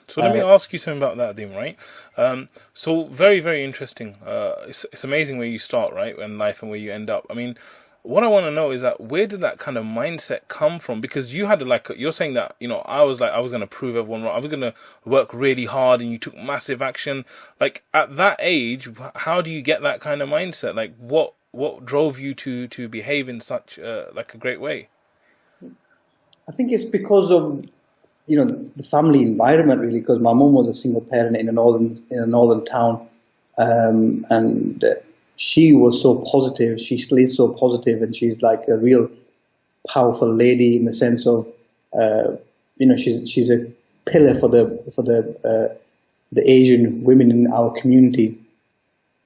So let me ask you something about that, Adeem, right? So very, very interesting. It's amazing where you start, right, in life and where you end up. I mean, what I want to know is that where did that kind of mindset come from? Because you had like you're saying that I was like I was going to prove everyone wrong. I was going to work really hard, and you took massive action. Like at that age, how do you get that kind of mindset? Like what drove you to behave in such like a great way? I think it's because of the family environment really. Because my mum was a single parent in a northern town, and she was so positive. She still is so positive, and she's like a real powerful lady in the sense of she's a pillar for the Asian women in our community.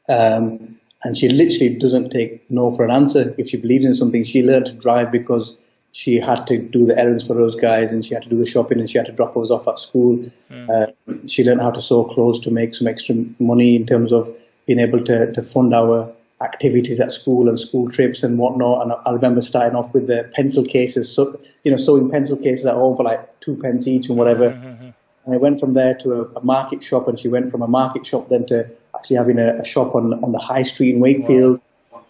And she literally doesn't take no for an answer. If she believes in something, she learned to drive because she had to do the errands for those guys, and she had to do the shopping, and she had to drop us off at school. She learned how to sew clothes to make some extra money in terms of being able to fund our activities at school and school trips and whatnot. And I remember starting off with the pencil cases, sewing pencil cases at home for like 2 pence each and whatever. And I went from there to a market shop, and she went from a market shop then to actually having a shop on the high street in Wakefield.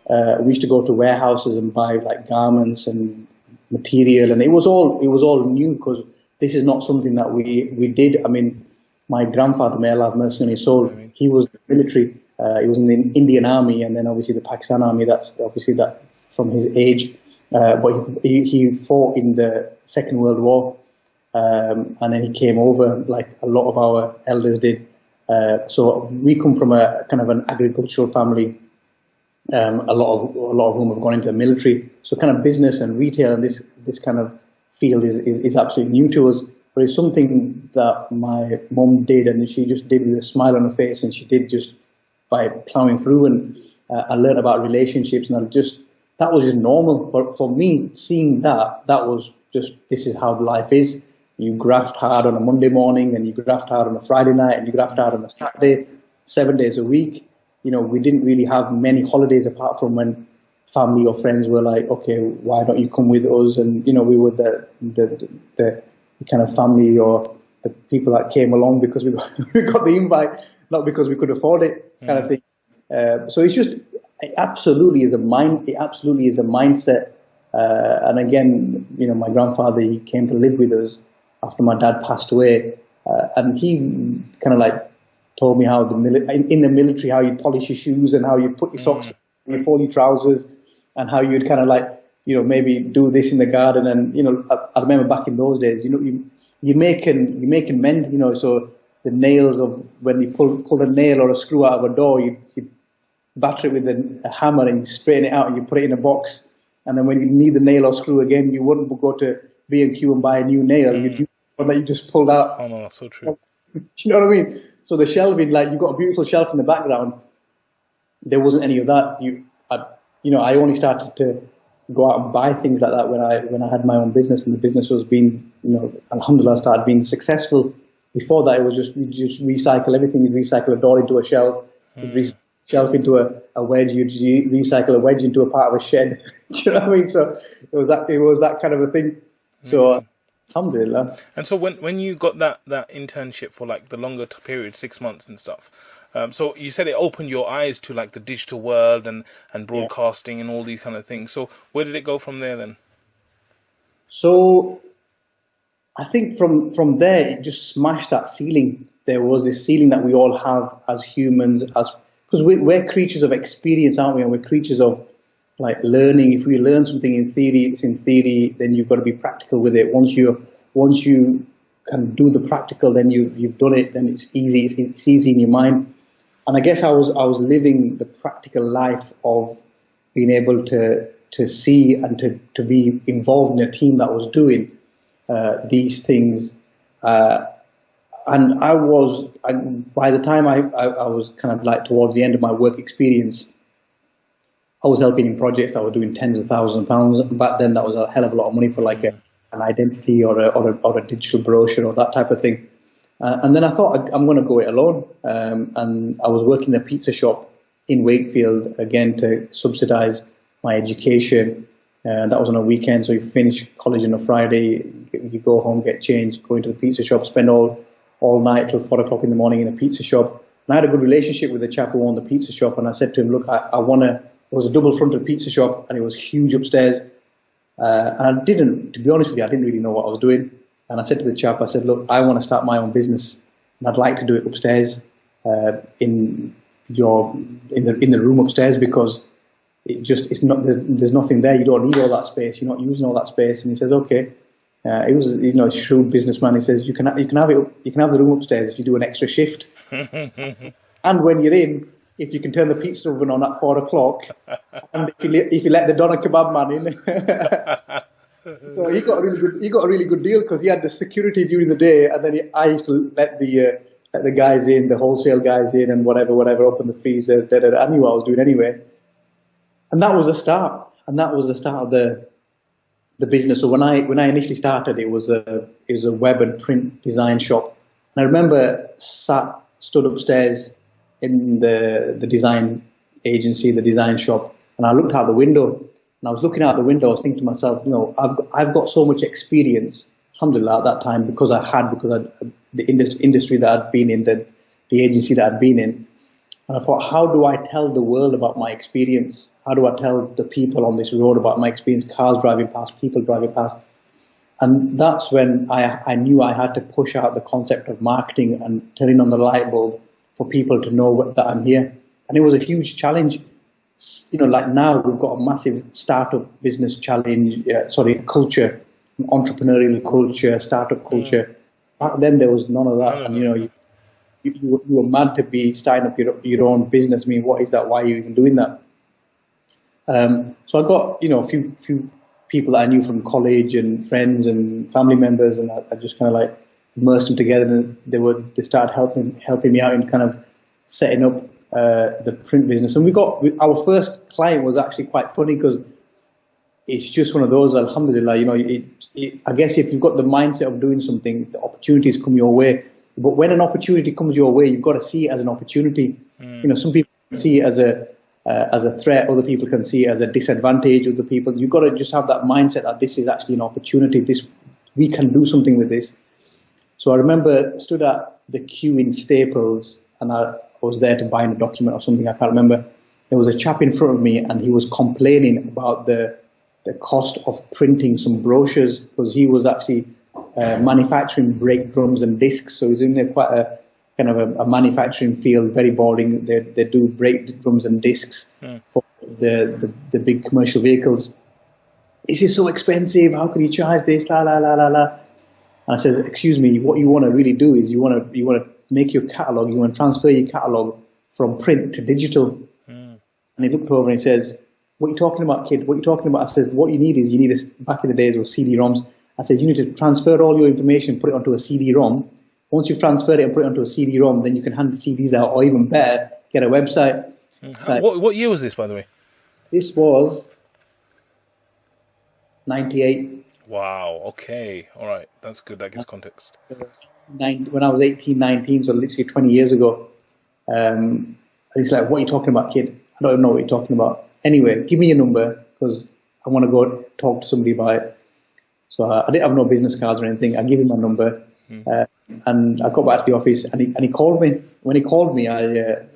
Wow. We used to go to warehouses and buy like garments and material, and it was all new because this is not something that we did. I mean, my grandfather, may Allah have mercy on his soul, he was in the military. He was in the Indian Army, and then obviously the Pakistan Army. That's obviously that from his age, but he fought in the Second World War. And then he came over like a lot of our elders did. So we come from a kind of an agricultural family. A lot of whom have gone into the military. So kind of business and retail and this kind of field is absolutely new to us. But it's something that my mum did, and she just did with a smile on her face, and she did just by plowing through. And I learned about relationships, and that was just normal. For me, seeing that was just, this is how life is. You graft hard on a Monday morning, and you graft hard on a Friday night, and you graft hard on a Saturday, 7 days a week. We didn't really have many holidays apart from when family or friends were like, okay, why don't you come with us? And, we were the kind of family or the people that came along because we got the invite, not because we could afford it kind of thing. So it's just, it absolutely is a mindset. And again, my grandfather, he came to live with us after my dad passed away, and he kind of like told me how in the military, how you'd polish your shoes and how you'd put your socks on, you fold your trousers, and how you'd kind of like, maybe do this in the garden. And, I remember back in those days, you making mend, so the nails of, when you pull a nail or a screw out of a door, you batter it with a hammer and you straighten it out and you put it in a box. And then when you need the nail or screw again, you wouldn't go to B&Q and buy a new nail. You'd use one that you just pulled out. Oh no, so true. Do you know what I mean? So the shelving, like, you've got a beautiful shelf in the background. There wasn't any of that. I only started to go out and buy things like that when I had my own business, and the business was being, alhamdulillah, started being successful. Before that, it was you just recycle everything. You'd recycle a door into a shelf, you'd recycle a shelf into a wedge, you'd recycle a wedge into a part of a shed. Do you know what I mean? So it was that kind of a thing. So alhamdulillah. And so when you got that internship for like the longer period, 6 months and stuff, so you said it opened your eyes to like the digital world and broadcasting and all these kind of things. So where did it go from there then? So I think from there, it just smashed that ceiling. There was this ceiling that we all have as humans, because we're creatures of experience, aren't we? And we're creatures of like learning. If we learn something in theory, it's in theory. Then you've got to be practical with it. Once you can do the practical, then you've done it. Then it's easy. It's easy in your mind. And I guess I was living the practical life of being able to see and to be involved in a team that was doing these things. And by the time I was kind of like towards the end of my work experience, I was helping in projects that were doing tens of thousands of pounds. Back then, that was a hell of a lot of money for like an identity or a digital brochure or that type of thing. And then I thought, I'm going to go it alone. And I was working in a pizza shop in Wakefield, again, to subsidize my education. That was on a weekend, so you finish college on a Friday, you go home, get changed, go into the pizza shop, spend all all night till 4 o'clock in the morning in a pizza shop. And I had a good relationship with the chap who owned the pizza shop, and I said to him, look, I want to, it was a double-fronted pizza shop, and it was huge upstairs. And I didn't, to be honest with you, I didn't really know what I was doing. And I said to the chap, I said, look, I want to start my own business, and I'd like to do it upstairs, in the room upstairs, because it's not, there's nothing there. You don't need all that space. You're not using all that space. And he says, okay. He was, a shrewd businessman. He says, you can have the room upstairs if you do an extra shift. And when you're in, if you can turn the pizza oven on at 4 o'clock, and if you let the doner kebab man in, so he got a really good deal, because he had the security during the day, and then I used to let the guys in, the wholesale guys in, and whatever, open the freezer. I knew what I was doing anyway, and that was the start. And that was the start of the business. So when I initially started, it was a web and print design shop. And I remember stood upstairs in the design agency, the design shop, and I looked out the window. And I was looking out the window, I was thinking to myself, I've got so much experience, alhamdulillah, at that time, because the industry that I'd been in, the agency that I'd been in. And I thought, how do I tell the world about my experience? How do I tell the people on this road about my experience? Cars driving past, people driving past. And that's when I knew I had to push out the concept of marketing and turning on the light bulb for people to know that I'm here. And it was a huge challenge. Like now we've got a massive startup business challenge, culture, entrepreneurial culture, startup culture. Back then there was none of that. And you were mad to be starting up your own business. I mean, what is that? Why are you even doing that? So I got, a few people that I knew from college and friends and family members, and I just kind of like immersed them together, and they started helping me out in kind of setting up the print business. And our first client was actually quite funny, because it's just one of those, alhamdulillah, I guess if you've got the mindset of doing something, the opportunities come your way. But when an opportunity comes your way, you've got to see it as an opportunity. Some people see it as a threat, other people can see it as a disadvantage. Other people, you've got to just have that mindset that this is actually an opportunity. We can do something with this. So I remember stood at the queue in Staples, and I was there to buy a document or something. I can't remember. There was a chap in front of me, and he was complaining about the cost of printing some brochures, because he was actually manufacturing brake drums and discs. So he's in there quite a kind of a manufacturing field, very boring. They do brake drums and discs for the big commercial vehicles. This is so expensive. How can you charge this? La la la la la. And I says, excuse me. What you want to really do is you want to make your catalog. You want to transfer your catalog from print to digital. And he looked over and he says, "What are you talking about, kid? What are you talking about?" I said, "What you need is back in the days with CD-ROMs." I said, "You need to transfer all your information, put it onto a CD-ROM. Once you've transferred it and put it onto a CD-ROM, then you can hand the CDs out, or even better, get a website." What year was this, by the way? This was 98. Wow. Okay. All right. That's good. That gives context. When I was 18, 19, so literally 20 years ago. And he's like, "What are you talking about, kid? I don't know what you're talking about. Anyway, give me your number, because I want to go talk to somebody about it." So I didn't have no business cards or anything. I gave him my number, and I got back to the office, and he called me. When he called me, it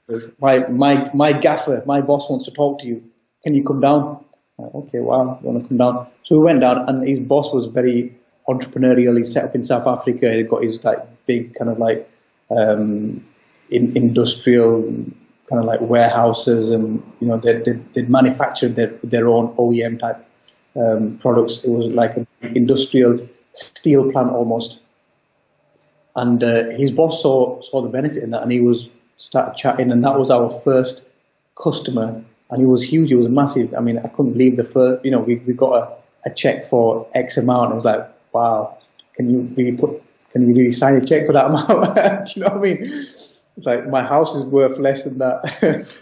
was, my gaffer, my boss wants to talk to you. Can you come down? Okay, wow, you want to come down? So we went down, and his boss was very entrepreneurial. He set up in South Africa. He got his big kind of industrial kind of warehouses, and they manufactured their own OEM type products. It was like an industrial steel plant almost. And his boss saw the benefit in that, and he started chatting, and that was our first customer. And he was huge. He was massive. I mean, I couldn't believe the first. We got a check for X amount. I was like, wow, can you really sign a check for that amount? Do you know what I mean? It's like my house is worth less than that.